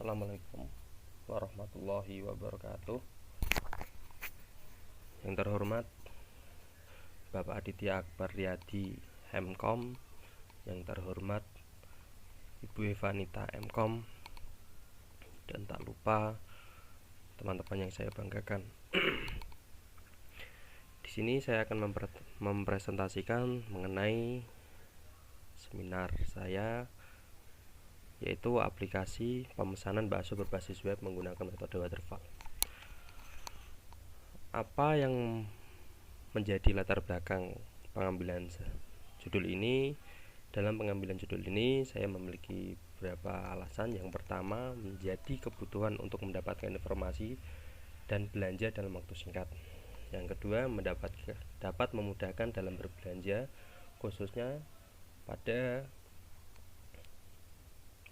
Assalamualaikum warahmatullahi wabarakatuh. Yang terhormat Bapak Aditya Akbar Riyadi Hemkom, yang terhormat Ibu Evanita Mkom, dan tak lupa teman-teman yang saya banggakan. Di sini saya akan mempresentasikan mengenai seminar saya, yaitu aplikasi pemesanan bakso berbasis web menggunakan metode waterfall. Apa yang menjadi latar belakang pengambilan judul ini? Dalam pengambilan judul ini saya memiliki beberapa alasan. Yang pertama, menjadi kebutuhan untuk mendapatkan informasi dan belanja dalam waktu singkat. Yang kedua, dapat memudahkan dalam berbelanja, khususnya pada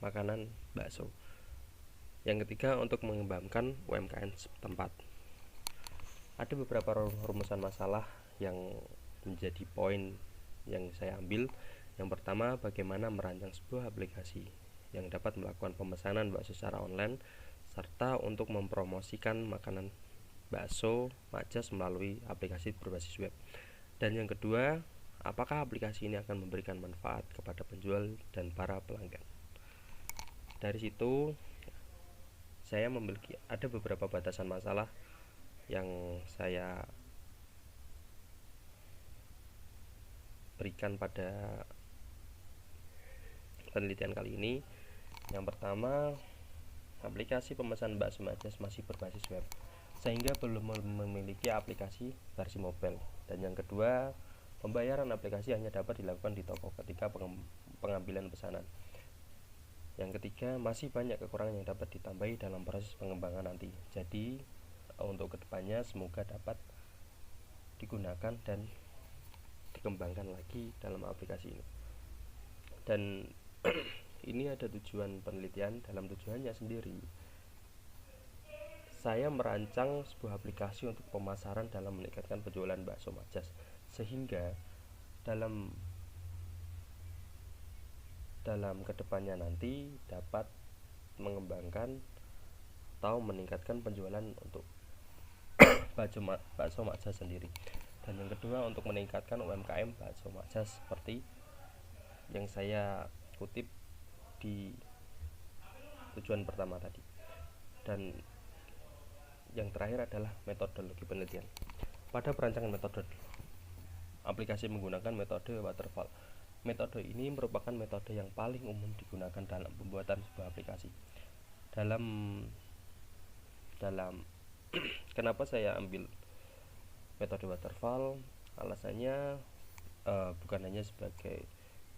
makanan bakso. Yang ketiga, untuk mengembangkan UMKM setempat. Ada beberapa rumusan masalah yang menjadi poin yang saya ambil. Yang pertama, bagaimana merancang sebuah aplikasi yang dapat melakukan pemesanan bakso secara online serta untuk mempromosikan makanan bakso Majas melalui aplikasi berbasis web. Dan yang kedua, apakah aplikasi ini akan memberikan manfaat kepada penjual dan para pelanggan. Dari situ saya ada beberapa batasan masalah yang saya berikan pada penelitian kali ini. Yang pertama, aplikasi pemesanan bakso Majas masih berbasis web sehingga belum memiliki aplikasi versi mobile. Dan yang kedua, pembayaran aplikasi hanya dapat dilakukan di toko ketika pengambilan pesanan. Yang ketiga, masih banyak kekurangan yang dapat ditambahi dalam proses pengembangan nanti. Jadi untuk kedepannya semoga dapat digunakan dan dikembangkan lagi dalam aplikasi ini. Dan ini ada tujuan penelitian. Dalam tujuannya sendiri, saya merancang sebuah aplikasi untuk pemasaran dalam meningkatkan penjualan bakso Majas, sehingga dalam kedepannya nanti dapat mengembangkan atau meningkatkan penjualan untuk bakso Majas sendiri. Dan yang kedua, untuk meningkatkan UMKM bakso Majas seperti yang saya kutip di tujuan pertama tadi. Dan yang terakhir adalah metodologi penelitian. Pada perancangan metode aplikasi menggunakan metode waterfall. Metode ini merupakan metode yang paling umum digunakan dalam pembuatan sebuah aplikasi. Dalam kenapa saya ambil metode waterfall? Alasannya bukan hanya sebagai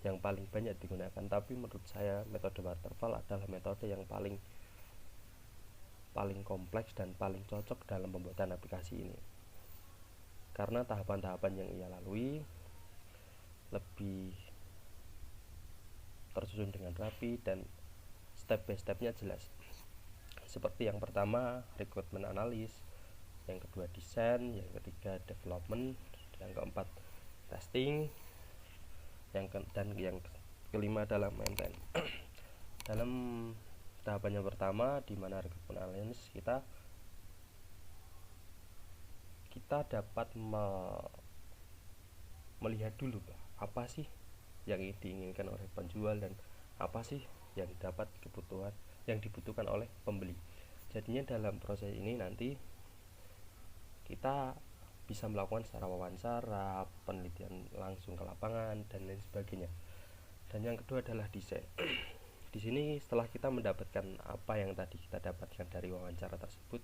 yang paling banyak digunakan, tapi menurut saya metode waterfall adalah metode yang paling kompleks dan paling cocok dalam pembuatan aplikasi ini, karena tahapan-tahapan yang ia lalui lebih tersusun dengan rapi dan step by stepnya jelas. Seperti yang pertama, requirement analysis, yang kedua desain, yang ketiga development, yang keempat testing, dan yang kelima adalah maintain. Dalam tahapan yang pertama, di mana requirement analysis, kita dapat melihat dulu apa sih yang diinginkan oleh penjual dan apa sih yang dibutuhkan oleh pembeli. Jadinya dalam proses ini nanti kita bisa melakukan secara wawancara, penelitian langsung ke lapangan, dan lain sebagainya. Dan yang kedua adalah desain. Di sini setelah kita mendapatkan apa yang tadi kita dapatkan dari wawancara tersebut,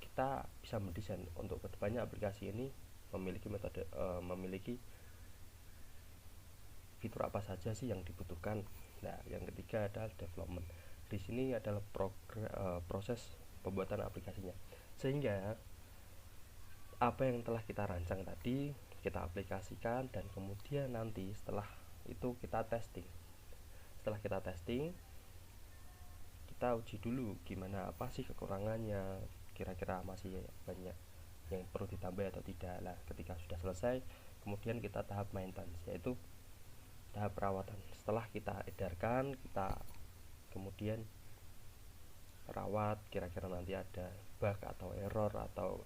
kita bisa mendesain untuk kedepannya aplikasi ini memiliki fitur apa saja sih yang dibutuhkan. Nah, yang ketiga adalah development. Di sini adalah proses pembuatan aplikasinya, sehingga apa yang telah kita rancang tadi kita aplikasikan, dan kemudian nanti setelah itu kita testing. Setelah kita testing, kita uji dulu gimana, apa sih kekurangannya, kira-kira masih banyak yang perlu ditambah atau tidak. Nah, ketika sudah selesai, kemudian kita tahap maintenance, yaitu tahap perawatan. Setelah kita edarkan, kita kemudian rawat, kira-kira nanti ada bug atau error atau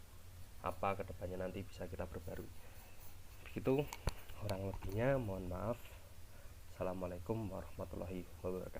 apa kedepannya nanti bisa kita perbarui. Begitu kurang lebihnya, mohon maaf. Assalamualaikum warahmatullahi wabarakatuh.